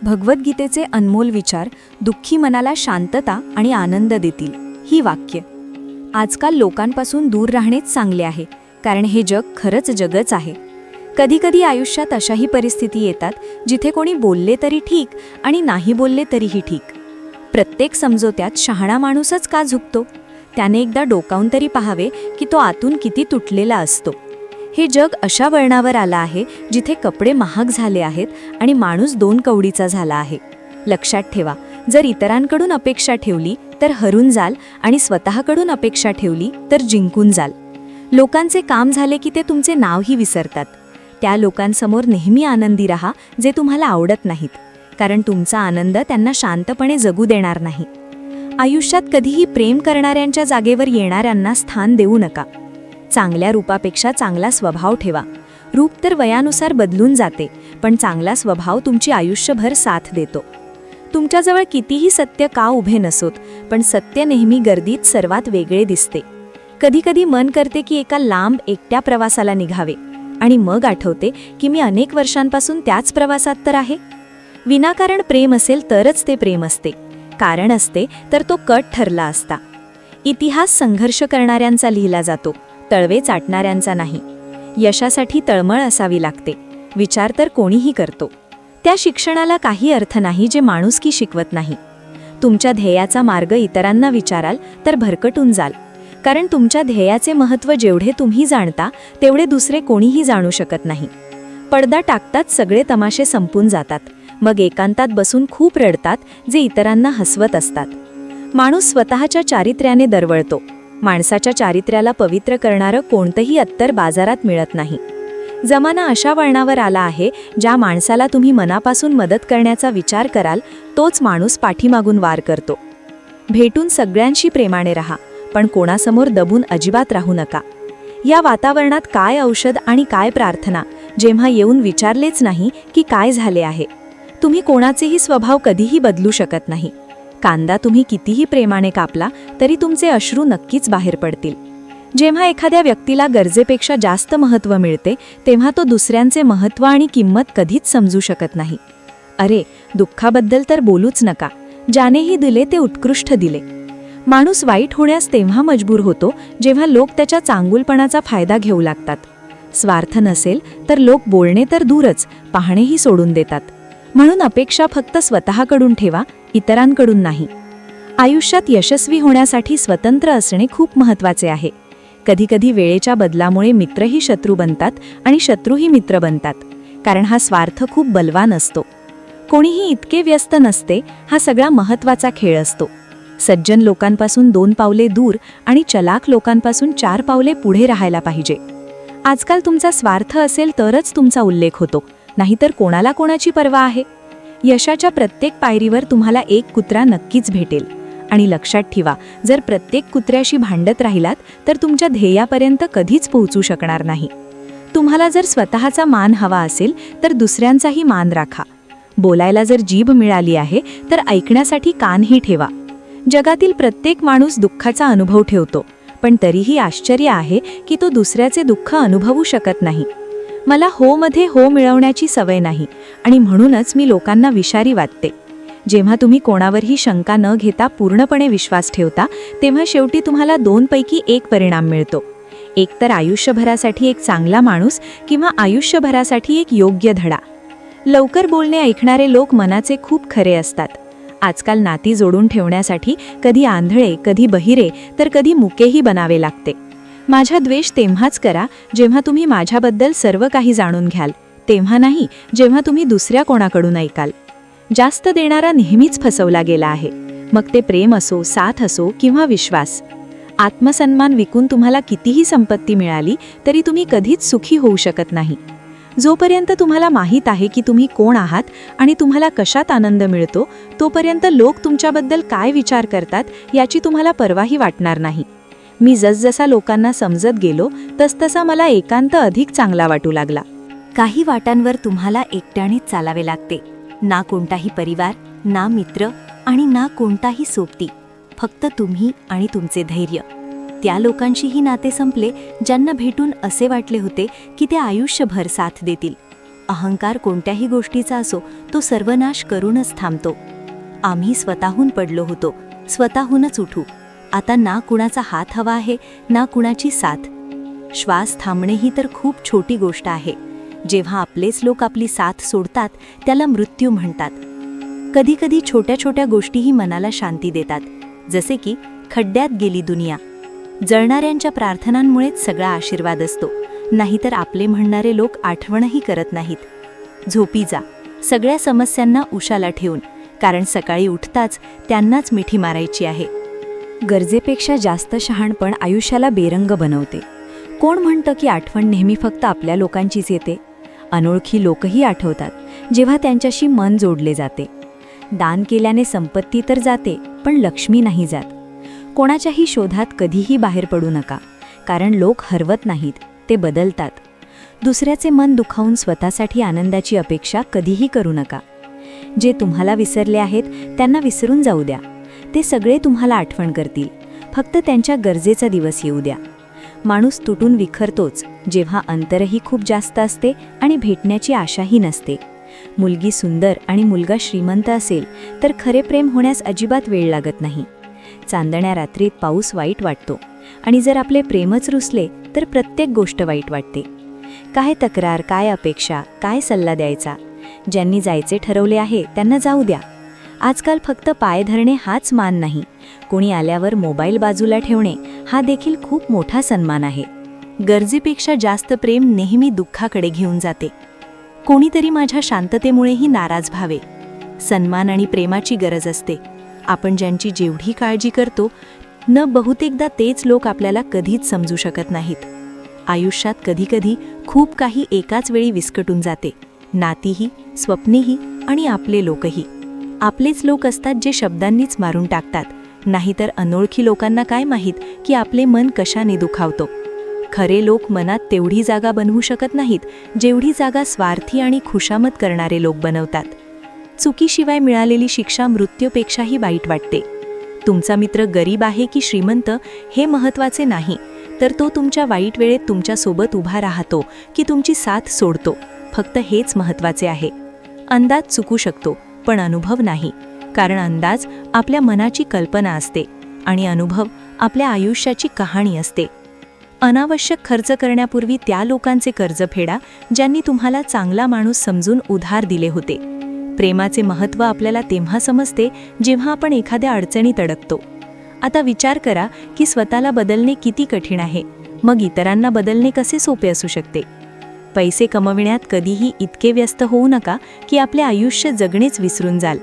भगवद्गीतेचे अनमोल विचार दुःखी मनाला शांतता आणि आनंद देतील. ही वाक्य आजकाल लोकांपासून दूर राहणेच चांगले आहे, कारण हे जग खरंच जगच आहे. कधीकधी आयुष्यात अशाही परिस्थिती येतात जिथे कोणी बोलले तरी ठीक आणि नाही बोलले तरीही ठीक. प्रत्येक समजोत्यात शहाणा माणूसच का झुकतो? त्याने एकदा डोकावून तरी पाहावे की तो आतून किती तुटलेला असतो. हे जग अशा वळणावर आलं आहे जिथे कपडे महाग झाले आहेत आणि माणूस दोन कवडीचा झाला आहे. लक्षात ठेवा, जर इतरांकडून अपेक्षा ठेवली तर हरून जाल आणि स्वतःकडून अपेक्षा ठेवली तर जिंकून जाल. लोकांचे काम झाले की ते तुमचे नावही विसरतात. त्या लोकांसमोर नेहमी आनंदी राहा जे तुम्हाला आवडत नाहीत, कारण तुमचा आनंद त्यांना शांतपणे जगू देणार नाही. आयुष्यात कधीही प्रेम करणाऱ्यांच्या जागेवर येणाऱ्यांना स्थान देऊ नका. चांगल्या रूपापेक्षा चांगला स्वभाव ठेवा. रूप तर वयानुसार बदलून जाते, पण चांगला स्वभाव तुमची आयुष्यभर साथ देतो. तुमच्याजवळ कितीही सत्य का उभे नसोत, पण सत्य नेहमी गर्दीत सर्वात वेगळे दिसते. कधीकधी मन करते की एका लांब एकट्या प्रवासाला निघावे, आणि मग आठवते की मी अनेक वर्षांपासून त्याच प्रवासात तर आहे. विनाकारण प्रेम असेल तरच ते प्रेम असते, कारण असते तर तो कट ठरला असता. इतिहास संघर्ष करणाऱ्यांचा लिहिला जातो, तळवे चाटणाऱ्यांचा नाही. यशासाठी तळमळ असावी लागते, विचार तर कोणीही करतो. त्या शिक्षणाला काही अर्थ नाही जे माणुसकी शिकवत नाही. तुमच्या ध्येयाचा मार्ग इतरांना विचाराल तर भरकटून जाल, कारण तुमच्या ध्येयाचे महत्त्व जेवढे तुम्ही जाणता तेवढे दुसरे कोणीही जाणू शकत नाही. पडदा टाकताच सगळे तमाशे संपून जातात, मग एकांतात बसून खूप रडतात जे इतरांना हसवत असतात. माणूस स्वतःच्या चारित्र्याने दरवळतो. माणसाच्या चारित्र्याला पवित्र करणारं कोणतंही अत्तर बाजारात मिळत नाही. जमाना अशा वळणावर आला आहे ज्या माणसाला तुम्ही मनापासून मदत करण्याचा विचार कराल तोच माणूस पाठीमागून वार करतो. भेटून सगळ्यांशी प्रेमाने राहा, पण कोणासमोर दबून अजिबात राहू नका. या वातावरणात काय औषध आणि काय प्रार्थना, जेव्हा येऊन विचारलेच नाही की काय झाले आहे. तुम्ही कोणाचेही स्वभाव कधीही बदलू शकत नाही. कांदा तुम्ही कितीही प्रेमाने कापला तरी तुमचे अश्रू नक्कीच बाहेर पडतील. जेव्हा एखाद्या व्यक्तीला गरजेपेक्षा जास्त महत्त्व मिळते तेव्हा तो दुसऱ्यांचे महत्त्व आणि किंमत कधीच समजू शकत नाही. अरे, दुःखाबद्दल तर बोलूच नका. ज्यानेही दिले ते उत्कृष्ट दिले. माणूस वाईट होण्यास तेव्हा मजबूर होतो जेव्हा लोक त्याच्या चांगुलपणाचा फायदा घेऊ लागतात. स्वार्थ नसेल तर लोक बोलणे तर दूरच, पाहणेही सोडून देतात. म्हणून अपेक्षा फक्त स्वतःकडून ठेवा, इतरांकडून नाही. आयुष्यात यशस्वी होण्यासाठी स्वतंत्र असणे खूप महत्त्वाचे आहे. कधीकधी वेळेच्या बदलामुळे मित्रही शत्रू बनतात आणि शत्रूही मित्र बनतात, कारण हा स्वार्थ खूप बलवान असतो. कोणीही इतके व्यस्त नसते. हा सगळा महत्त्वाचा खेळ असतो. सज्जन लोकांपासून 2 पावले दूर आणि चलाख लोकांपासून 4 पावले पुढे राहायला पाहिजे. आजकाल तुमचा स्वार्थ असेल तरच तुमचा उल्लेख होतो, नाहीतर कोणाला कोणाची पर्वा आहे. यशाच्या प्रत्येक पायरीवर तुम्हाला एक कुत्रा नक्कीच भेटेल, आणि लक्षात ठेवा, जर प्रत्येक कुत्र्याशी भांडत राहिलात तर तुमच्या ध्येयापर्यंत कधीच पोहोचू शकणार नाही. तुम्हाला जर स्वतःचा मान हवा असेल तर दुसऱ्यांचाही मान राखा. बोलायला जर जीभ मिळाली आहे तर ऐकण्यासाठी कानही ठेवा. जगातील प्रत्येक माणूस दुःखाचा अनुभव ठेवतो, पण तरीही आश्चर्य आहे की तो दुसऱ्याचे दुःख अनुभवू शकत नाही. मला हो मध्ये हो मिळवण्याची सवय नाही, आणि म्हणूनच मी लोकांना विषारी वाटते. जेव्हा तुम्ही कोणावरही शंका न घेता पूर्णपणे विश्वास ठेवता तेव्हा शेवटी तुम्हाला 2 पैकी 1 परिणाम मिळतो. एक तर आयुष्यभरासाठी एक चांगला माणूस, किंवा आयुष्यभरासाठी एक योग्य धडा. लवकर बोलणे ऐकणारे लोक मनाचे खूप खरे असतात. आजकाल नाती जोडून ठेवण्यासाठी कधी आंधळे, कधी बहिरे, तर कधी मुकेही बनावे लागते. माझा द्वेष तेव्हाच करा जेव्हा तुम्ही माझ्याबद्दल सर्व काही जाणून घ्याल, तेव्हा नाही जेव्हा तुम्ही दुसऱ्या कोणाकडून ऐकाल. जास्त देणारा नेहमीच फसवला गेला आहे, मग ते प्रेम असो, साथ असो किंवा विश्वास. आत्मसन्मान विकून तुम्हाला कितीही संपत्ती मिळाली तरी तुम्ही कधीच सुखी होऊ शकत नाही. जोपर्यंत तुम्हाला माहीत आहे की तुम्ही कोण आहात आणि तुम्हाला कशात आनंद मिळतो, तोपर्यंत लोक तुमच्याबद्दल काय विचार करतात याची तुम्हाला पर्वाही वाटणार नाही. मी जसजसा लोकांना समजत गेलो तसतसा मला एकांत अधिक चांगला वाटू लागला. काही वाटांवर तुम्हाला एकट्यानेच चालावे लागते. ना कोणताही परिवार, ना मित्र आणि ना कोणताही सोबती. फक्त तुम्ही आणि तुमचे धैर्य. त्या लोकांशीही नाते संपले ज्यांना भेटून असे वाटले होते की ते आयुष्यभर साथ देतील. अहंकार कोणत्याही गोष्टीचा असो तो सर्वनाश करूनच थांबतो. आम्ही स्वतःहून पडलो होतो, स्वतःहूनच उठू. आता ना कुणाचा हात हवा आहे ना कुणाची साथ. श्वास थांबणे ही तर खूप छोटी गोष्ट आहे. जेव्हा आपलेच लोक आपली साथ सोडतात त्याला मृत्यू म्हणतात. कधीकधी छोट्या छोट्या गोष्टीही मनाला शांती देतात, जसे की खड्ड्यात गेली दुनिया. जळणाऱ्यांच्या प्रार्थनांमुळेच सगळा आशीर्वाद असतो, नाहीतर आपले म्हणणारे लोक आठवणही करत नाहीत. झोपी जा, सगळ्या समस्यांना उशाला ठेवून, कारण सकाळी उठताच त्यांनाच मिठी मारायची आहे. गरजेपेक्षा जास्त शहाणपण आयुष्याला बेरंग बनवते. कोण म्हणतं की आठवण नेहमी फक्त आपल्या लोकांचीच येते? अनोळखी लोकही आठवतात, जेव्हा त्यांच्याशी मन जोडले जाते. दान केल्याने संपत्ती तर जाते, पण लक्ष्मी नाही जात. कोणाच्याही शोधात कधीही बाहेर पडू नका, कारण लोक हरवत नाहीत, ते बदलतात. दुसऱ्याचे मन दुखावून स्वतःसाठी आनंदाची अपेक्षा कधीही करू नका. जे तुम्हाला विसरले आहेत त्यांना विसरून जाऊ द्या. ते सगळे तुम्हाला आठवण करतील, फक्त त्यांच्या गरजेचा दिवस येऊ द्या. माणूस तुटून विखरतोच जेव्हा अंतरही खूप जास्त असते आणि भेटण्याची आशाही नसते. मुलगी सुंदर आणि मुलगा श्रीमंत असेल तर खरे प्रेम होण्यास अजिबात वेळ लागत नाही. चांदण्या रात्रीत पाऊस वाईट वाटतो, आणि जर आपले प्रेमच रुसले तर प्रत्येक गोष्ट वाईट वाटते. काय तक्रार, काय अपेक्षा, काय सल्ला द्यायचा? ज्यांनी जायचे ठरवले आहे त्यांना जाऊ द्या. आजकाल फक्त पाय धरणे हाच मान नाही, कोणी आल्यावर मोबाईल बाजूला ठेवणे हा देखील खूप मोठा सन्मान आहे. गरजेपेक्षा जास्त प्रेम नेहमी दुःखाकडे घेऊन जाते. कोणीतरी माझ्या शांततेमुळेही नाराज व्हावे. सन्मान आणि प्रेमाची गरज असते. आपण ज्यांची जेवढी काळजी करतो न बहुतेकदा तेच लोक आपल्याला कधीच समजू शकत नाहीत. आयुष्यात कधीकधी खूप काही एकाच वेळी विस्कटून जाते. नातीही, स्वप्नेही आणि आपले लोकही. आपलेच लोक असतात जे शब्दांनीच मारून टाकतात, नाहीतर अनोळखी लोकांना काय माहीत की आपले मन कशाने दुखावतो. खरे लोक मनात तेवढी जागा बनवू शकत नाहीत जेवढी जागा स्वार्थी आणि खुशामत करणारे लोक बनवतात. चुकीशिवाय मिळालेली शिक्षा मृत्यूपेक्षाही वाईट वाटते. तुमचा मित्र गरीब आहे की श्रीमंत हे महत्त्वाचे नाही, तर तो तुमच्या वाईट वेळेत तुमच्यासोबत उभा राहतो की तुमची साथ सोडतो, फक्त हेच महत्त्वाचे आहे. अंदाज चुकू शकतो पण अनुभव नाही, कारण अंदाज आपल्या मनाची कल्पना असते आणि अनुभव आपल्या आयुष्याची कहाणी असते. अनावश्यक खर्च करण्यापूर्वी त्या लोकांचे कर्ज फेडा ज्यांनी तुम्हाला चांगला माणूस समजून उधार दिले होते. प्रेमाचे महत्त्व आपल्याला तेव्हा समजते जेव्हा आपण एखाद्या अडचणीत अडकतो. आता विचार करा की स्वतःला बदलणे किती कठीण आहे, मग इतरांना बदलणे कसे सोपे असू शकते. पैसे कमविण्यात कधीही इतके व्यस्त होऊ नका की आपले आयुष्य जगणेच विसरून जाल.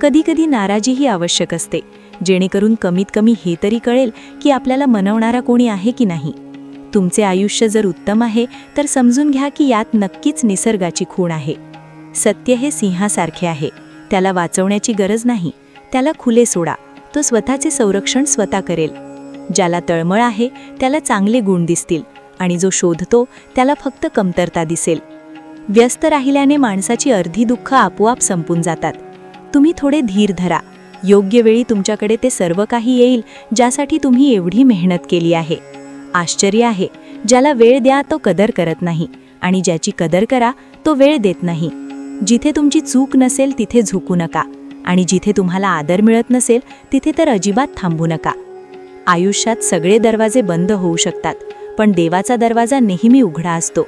कधीकधी नाराजीही आवश्यक असते, जेणेकरून कमीत कमी हे तरी कळेल की आपल्याला मनवणारा कोणी आहे की नाही. तुमचे आयुष्य जर उत्तम आहे तर समजून घ्या की यात नक्कीच निसर्गाची खूण आहे. सत्य हे सिंहासारखे आहे, त्याला वाचवण्याची गरज नाही, त्याला खुले सोडा, तो स्वतःचे संरक्षण स्वतः करेल. ज्याला तळमळ आहे त्याला चांगले गुण दिसतील, आणि जो शोधतो त्याला फक्त कमतरता दिसेल. व्यस्त राहिल्याने माणसाची अर्धी दुःख आपोआप संपून जातात. तुम्ही थोडे धीर धरा, योग्य वेळी तुमच्याकडे ते सर्व काही येईल ज्यासाठी तुम्ही एवढी मेहनत केली आहे. आश्चर्य आहे, ज्याला वेळ द्या तो कदर करत नाही, आणि ज्याची कदर करा तो वेळ देत नाही. जिथे तुमची चूक नसेल तिथे झुकू नका, आणि जिथे तुम्हाला आदर मिळत नसेल तिथे तर अजिबात थांबू नका. आयुष्यात सगळे दरवाजे बंद होऊ शकतात, पण देवाचा दरवाजा नेहमी उघडा असतो.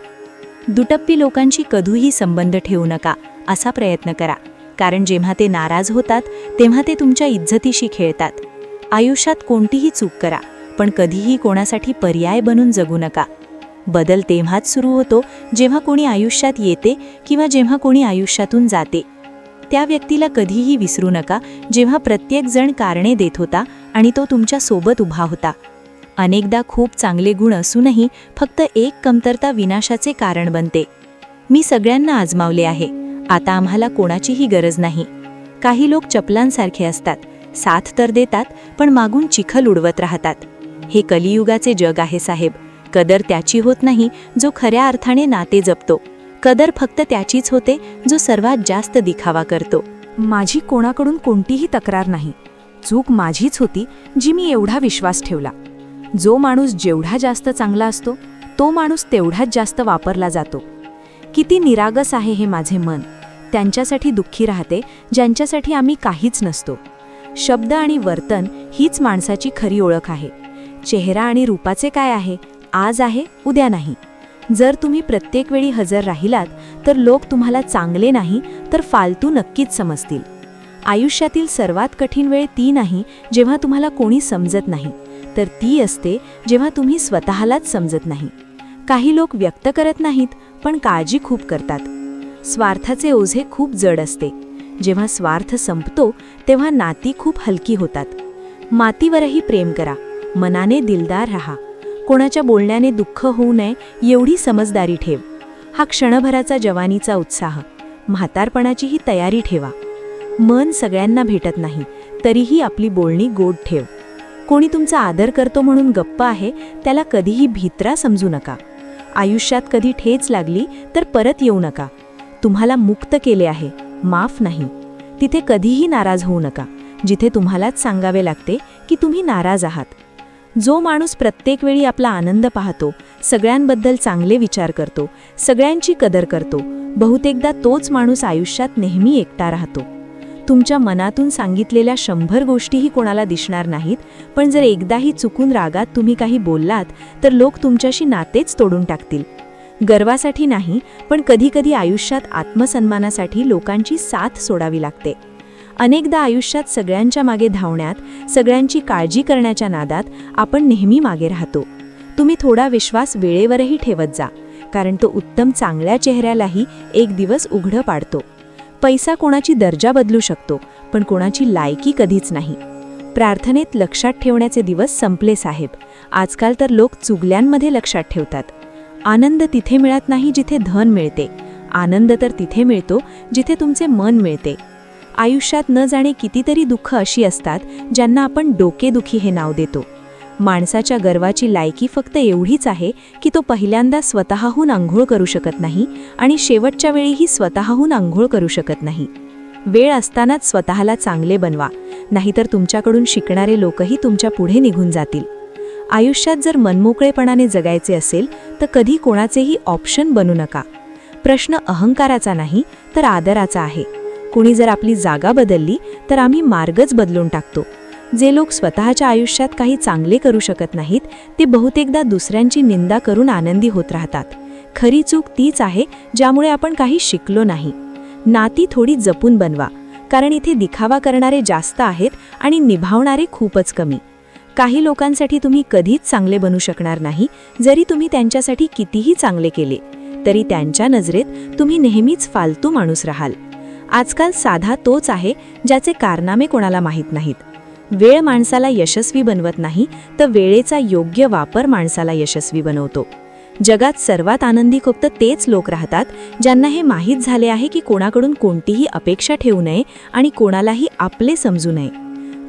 दुटप्पी लोकांशी कधीही संबंध ठेवू नका असा प्रयत्न करा, कारण जेव्हा ते नाराज होतात तेव्हा ते तुमच्या इज्जतीशी खेळतात. आयुष्यात कोणतीही चूक करा, पण कधीही कोणासाठी पर्याय बनून जगू नका. बदल तेव्हाच सुरू होतो जेव्हा कोणी आयुष्यात येते किंवा जेव्हा कोणी आयुष्यातून जाते. त्या व्यक्तीला कधीही विसरू नका जेव्हा प्रत्येक जण कारणे देत होता आणि तो तुमच्या सोबत उभा होता. अनेकदा खूप चांगले गुण असूनही फक्त एक कमतरता विनाशाचे कारण बनते. मी सगळ्यांना आजमावले आहे, आता आम्हाला कोणाचीही गरज नाही. काही लोक चपलांसारखे असतात, साथ तर देतात पण मागून चिखल उडवत राहतात. हे कलियुगाचे जग आहे साहेब. कदर त्याची होत नाही जो खऱ्या अर्थाने नाते जपतो. कदर फक्त त्याचीच होते जो सर्वात जास्त दिखावा करतो. माझी कोणाकडून कोणतीही तक्रार नाही. चूक माझीच होती जी मी एवढा विश्वास ठेवला. जो माणूस जेवढा जास्त चांगला असतो तो माणूस तेवढाच जास्त वापरला जातो. किती निरागस आहे हे माझे मन. त्यांच्यासाठी दुःखी राहते ज्यांच्यासाठी आम्ही काहीच नसतो. शब्द आणि वर्तन हीच माणसाची खरी ओळख आहे. चेहरा आणि रूपाचे काय आहे, आज आहे उद्या नाही. जर तुम्ही प्रत्येक वेळी हजर राहिलात तर लोक तुम्हाला चांगले नाही तर फालतू नक्कीच समजतील. आयुष्यातील सर्वात कठीण वेळ ती नाही जेव्हा तुम्हाला कोणी समजत नाही, तर ती असते जेव्हा तुम्ही स्वतःलाच समजत नाही. काही लोक व्यक्त करत नाहीत पण काळजी खूप करतात. स्वार्थाचे ओझे खूप जड असते. जेव्हा स्वार्थ संपतो तेव्हा नाती खूप हलकी होतात. मातीवरही प्रेम करा, मनाने दिलदार राहा. कोणाच्या बोलण्याने दुःख होऊ नये एवढी समजदारी ठेव. हा क्षणभराचा जवानीचा उत्साह, म्हातारपणाची ही तयारी ठेवा. मन सगळ्यांना भेटत नाही, तरीही आपली बोलणी गोड ठेव. कोणी तुमचा आदर करतो म्हणून गप्प आहे त्याला कधीही भित्रा समजू नका. आयुष्यात कधी ठेच लागली तर परत येऊ नका. तुम्हाला मुक्त केले आहे, माफ नाही. तिथे कधीही नाराज होऊ नका जिथे तुम्हालाच सांगावे लागते की तुम्ही नाराज आहात. जो माणूस प्रत्येक वेळी आपला आनंद पाहतो, सगळ्यांबद्दल चांगले विचार करतो, सगळ्यांची कदर करतो, बहुतेकदा तोच माणूस आयुष्यात नेहमी एकटा राहतो. तुमच्या मनातून सांगितलेल्या 100 गोष्टीही कोणाला दिसणार नाहीत, पण जर एकदाही चुकून रागात तुम्ही काही बोललात तर लोक तुमच्याशी नातेच तोडून टाकतील. गर्वासाठी नाही, पण कधीकधी आयुष्यात आत्मसन्मानासाठी लोकांची साथ सोडावी लागते. अनेकदा आयुष्यात सगळ्यांच्या मागे धावण्यात, सगळ्यांची काळजी करण्याच्या नादात आपण नेहमी मागे राहतो. तुम्ही थोडा विश्वास वेळेवरही ठेवत जा, कारण तो उत्तम चांगल्या चेहऱ्यालाही एक दिवस उघडं पाडतो. पैसा कोणाची दर्जा बदलू शकतो, पण कोणाची लायकी कधीच नाही. प्रार्थनेत लक्षात ठेवण्याचे दिवस संपले साहेब. आजकाल तर लोक चुगल्यांमध्ये लक्षात ठेवतात. आनंद तिथे मिळत नाही जिथे धन मिळते. आनंद तर तिथे मिळतो जिथे तुमचे मन मिळते. आयुष्यात न जाणे कितीतरी दुःख अशी असतात ज्यांना आपण डोकेदुखी हे नाव देतो. माणसाच्या गर्वाची लायकी फक्त एवढीच आहे की तो पहिल्यांदा स्वतःहून अंघोळ करू शकत नाही आणि शेवटच्या वेळीही स्वतःहून अंघोळ करू शकत नाही. वेळ असतानाच स्वतःला चांगले बनवा, नाहीतर तुमच्याकडून शिकणारे लोकही तुमच्या पुढे निघून जातील. आयुष्यात जर मनमोकळेपणाने जगायचे असेल तर कधी कोणाचेही ऑप्शन बनू नका. प्रश्न अहंकाराचा नाही तर आदराचा आहे. कोणी जर आपली जागा बदलली तर आम्ही मार्गच बदलून टाकतो. जे लोक स्वतःच्या आयुष्यात काही चांगले करू शकत नाहीत ते बहुतेकदा दुसऱ्यांची निंदा करून आनंदी होत राहतात. खरी चूक तीच आहे ज्यामुळे आपण काही शिकलो नाही. नाती थोडी जपून बनवा, कारण इथे दिखावा करणारे जास्त आहेत आणि निभावणारे खूपच कमी. काही लोकांसाठी तुम्ही कधीच चांगले बनू शकणार नाही. जरी तुम्ही त्यांच्यासाठी कितीही चांगले केले तरी त्यांच्या नजरेत तुम्ही नेहमीच फालतू माणूस राहाल. आजकाल साधा तोच आहे ज्याचे कारनामे कोणाला माहीत नाहीत. वेळ माणसाला यशस्वी बनवत नाही, तर वेळेचा योग्य वापर माणसाला यशस्वी बनवतो. जगात सर्वात आनंदी फक्त तेच लोक राहतात ज्यांना हे माहीत झाले आहे की कोणाकडून कोणतीही अपेक्षा ठेवू नये आणि कोणालाही आपले समजू नये.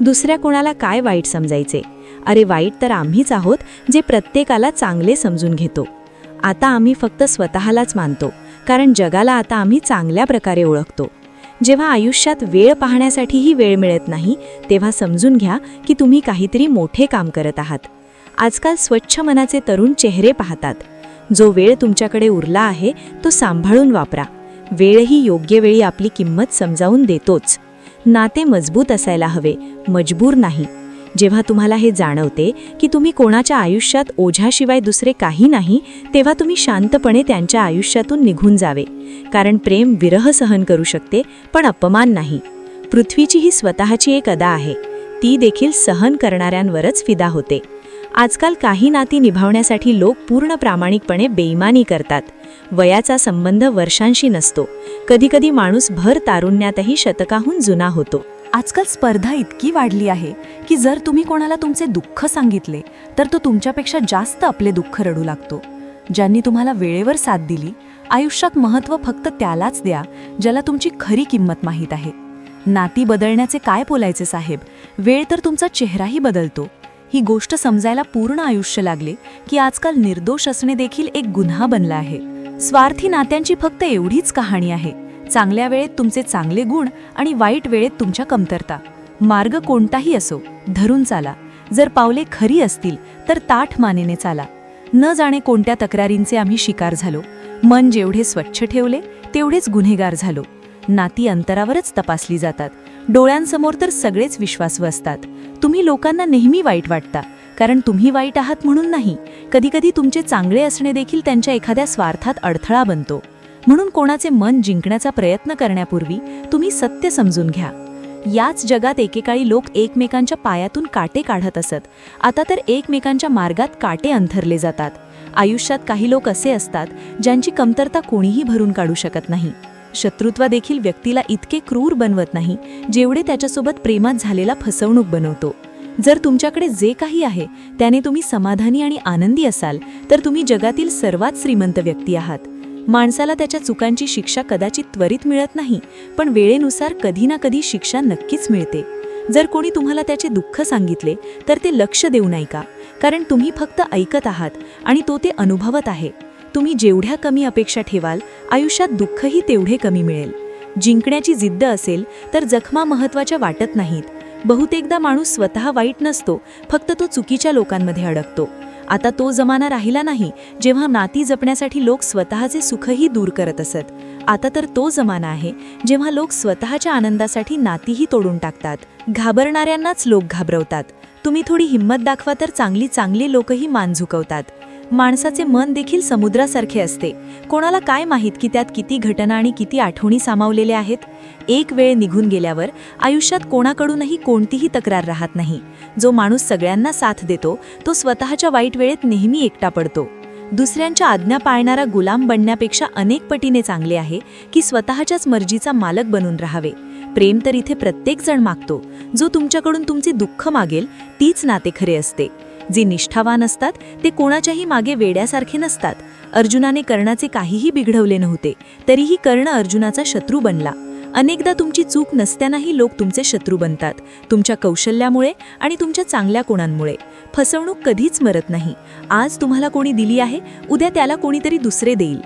दुसऱ्या कोणाला काय वाईट समजायचे? अरे वाईट तर आम्हीच आहोत जे प्रत्येकाला चांगले समजून घेतो. आता आम्ही फक्त स्वतःलाच मानतो, कारण जगाला आता आम्ही चांगल्या प्रकारे ओळखतो. जेव्हा आयुष्यात वेळ पाहण्यासाठीही वेळ मिळत नाही तेव्हा समजून घ्या की तुम्ही काहीतरी मोठे काम करत आहात. आजकाल स्वच्छ मनाचे तरुण चेहरे पाहतात. जो वेळ तुमच्याकडे उरला आहे तो सांभाळून वापरा. वेळही योग्य वेळी आपली किंमत समजावून देतोच. नाते मजबूत असायला हवे, मजबूर नाही. जेव्हा तुम्हाला हे जाणवते की तुम्ही कोणाच्या आयुष्यात ओझ्याशिवाय दुसरे काही नाही, तेव्हा तुम्ही शांतपणे त्यांच्या आयुष्यातून निघून जावे. कारण प्रेम विरह सहन करू शकते पण अपमान नाही. पृथ्वीची ही स्वतःची एक अदा आहे, ती देखील सहन करणाऱ्यांवरच फिदा होते. आजकाल काही नाती निभावण्यासाठी लोक पूर्ण प्रामाणिकपणे बेईमानी करतात. वयाचा संबंध वर्षांशी नसतो. कधीकधी माणूस भर तारुण्यातही शतकाहून जुना होतो. आजकाल स्पर्धा इतकी वाढली आहे की जर तुम्ही कोणाला तुमचे दुःख सांगितले तर तो तुमच्यापेक्षा जास्त आपले दुःख रडू लागतो. ज्यांनी तुम्हाला वेळेवर साथ दिली, आयुष्यात महत्त्व फक्त त्यालाच द्या ज्याला तुमची खरी किंमत माहीत आहे. नाती बदलण्याचे काय बोलायचे साहेब, वेळ तर तुमचा चेहराही बदलतो. ही गोष्ट समजायला पूर्ण आयुष्य लागले की आजकाल निर्दोष असणे देखील एक गुन्हा बनला आहे. स्वार्थी नात्यांची फक्त एवढीच कहाणी आहे. चांगल्या वेळेत तुमचे चांगले गुण आणि वाईट वेळेत तुमच्या कमतरता. मार्ग कोणताही असो, धरून चाला. जर पावले खरी असतील तर ताठ मानेने चाला. न जाणे कोणत्या तक्रारींचे आम्ही शिकार झालो. मन जेवढे स्वच्छ ठेवले तेवढेच गुन्हेगार झालो. नाती अंतरावरच तपासली जातात. डोळ्यांसमोर तर सगळेच विश्वासू असतात. तुम्ही लोकांना नेहमी वाईट वाटता, कारण तुम्ही वाईट आहात म्हणून नाही. कधीकधी तुमचे चांगले असणे देखील त्यांच्या एखाद्या स्वार्थात अडथळा बनतो. म्हणून कोणाचे मन जिंकण्याचा प्रयत्न करण्यापूर्वी तुम्ही सत्य समजून घ्या. याच जगात एकेकाळी लोक एकमेकांच्या पायातून काटे काढत असत. आता तर एकमेकांच्या मार्गात काटे अंथरले जातात. आयुष्यात काही लोक असे असतात ज्यांची कमतरता कोणीही भरून काढू शकत नाही. शत्रुत्व देखील व्यक्तीला इतके क्रूर बनवत नाही जेवढे त्याच्यासोबत प्रेमात झालेला फसवणूक बनवतो. जर तुमच्याकडे जे काही आहे त्याने तुम्ही समाधानी आणि आनंदी असाल तर तुम्ही जगातील सर्वात श्रीमंत व्यक्ती आहात. माणसाला त्याच्या चुकांची शिक्षा कदाचित त्वरित मिळत नाही, पण वेळेनुसार कधी ना कधी शिक्षा नक्कीच मिळते. जर कोणी तुम्हाला त्याचे दुःख सांगितले तर ते लक्ष देऊ नये का, कारण तुम्ही फक्त ऐकत आहात आणि तो ते अनुभवत आहे. तुम्ही जेवढ्या कमी अपेक्षा ठेवाल आयुष्यात दुःखही तेवढे कमी मिळेल. जिंकण्याची जिद्द असेल तर जखमा महत्त्वाच्या वाटत नाहीत. बहुतेकदा माणूस स्वतः वाईट नसतो, फक्त तो चुकीच्या लोकांमध्ये अडकतो. आता तो जमाना राहिला नाही जेव्हा नाती जपण्यासाठी लोक स्वतःचे सुखही दूर करत असत. आता तर तो जमाना आहे जेव्हा लोक स्वतःच्या आनंदासाठी नातीही तोडून टाकतात. घाबरणाऱ्यांनाच लोक घाबरवतात. तुम्ही थोडी हिंमत दाखवा तर चांगली लोकही मान झुकवतात. माणसाचे मन देखील समुद्रासारखे असते. कोणाला काय माहीत की त्यात किती घटना आणि किती आठवणी सामावलेल्या आहेत. एक वेळ निघून गेल्यावर आयुष्यात कोणाकडूनही कोणतीही तक्रार राहत नाही. जो माणूस सगळ्यांना साथ देतो तो स्वतःच्या वाईट वेळेत नेहमी एकटा पडतो. दुसऱ्यांच्या आज्ञा पाळणारा गुलाम बनण्यापेक्षा अनेक पटीने चांगले आहे की स्वतःच्याच मर्जीचा मालक बनून राहावे. प्रेम तर इथे प्रत्येक जण मागतो. जो तुमच्याकडून तुमचे दुःख मागेल तीच नाते खरे असते. जे निष्ठावान असतात ते कोणाच्याही मागे वेड्यासारखे नसतात. अर्जुनाने कर्णाचे काहीही बिघडवले नव्हते, तरीही कर्ण अर्जुनाचा शत्रू बनला. अनेकदा तुमची चूक नसतानाही लोक तुमचे शत्रू बनतात, तुमच्या कौशल्यामुळे आणि तुमच्या चांगल्या गुणांमुळे. फसवणूक कधीच मरत नाही. आज तुम्हाला कोणी दिली आहे, उद्या त्याला कोणीतरी दुसरे देईल.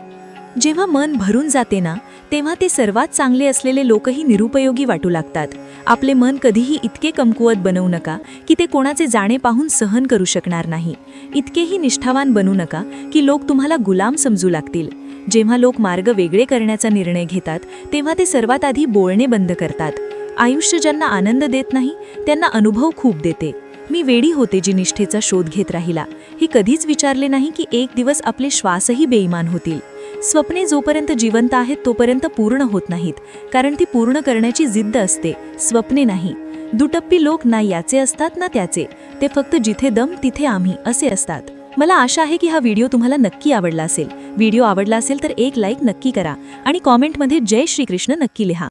जेव्हा मन भरून जाते ना, तेव्हा ते सर्वात चांगले असलेले लोकही निरुपयोगी वाटू लागतात. आपले मन कधीही इतके कमकुवत बनवू नका की ते कोणाचे जाणे पाहून सहन करू शकणार नाही. इतकेही निष्ठावान बनू नका की लोक तुम्हाला गुलाम समजू लागतील. जेव्हा लोक मार्ग वेगळे करण्याचा निर्णय घेतात तेव्हा ते सर्वात आधी बोलणे बंद करतात. आयुष्य ज्यांना आनंद देत नाही त्यांना अनुभव खूप देते. मी वेडी होते जी निष्ठेचा शोध घेत राहिला. हे कधीच विचारले नाही की एक दिवस आपले श्वासही बेईमान होतील. स्वप्ने जोपर्यंत जिवंत आहेत तोपर्यंत पूर्ण होत नाहीत, कारण ती पूर्ण करण्याची जिद्द असते, स्वप्ने नाही. दुटप्पी लोक ना याचे असतात ना त्याचे. ते फक्त जिथे दम तिथे आम्ही असे असतात. मला आशा आहे की हा व्हिडिओ तुम्हाला नक्की आवडला असेल. व्हिडिओ आवडला असेल तर एक लाईक नक्की करा आणि कॉमेंटमध्ये जय श्रीकृष्ण नक्की लिहा.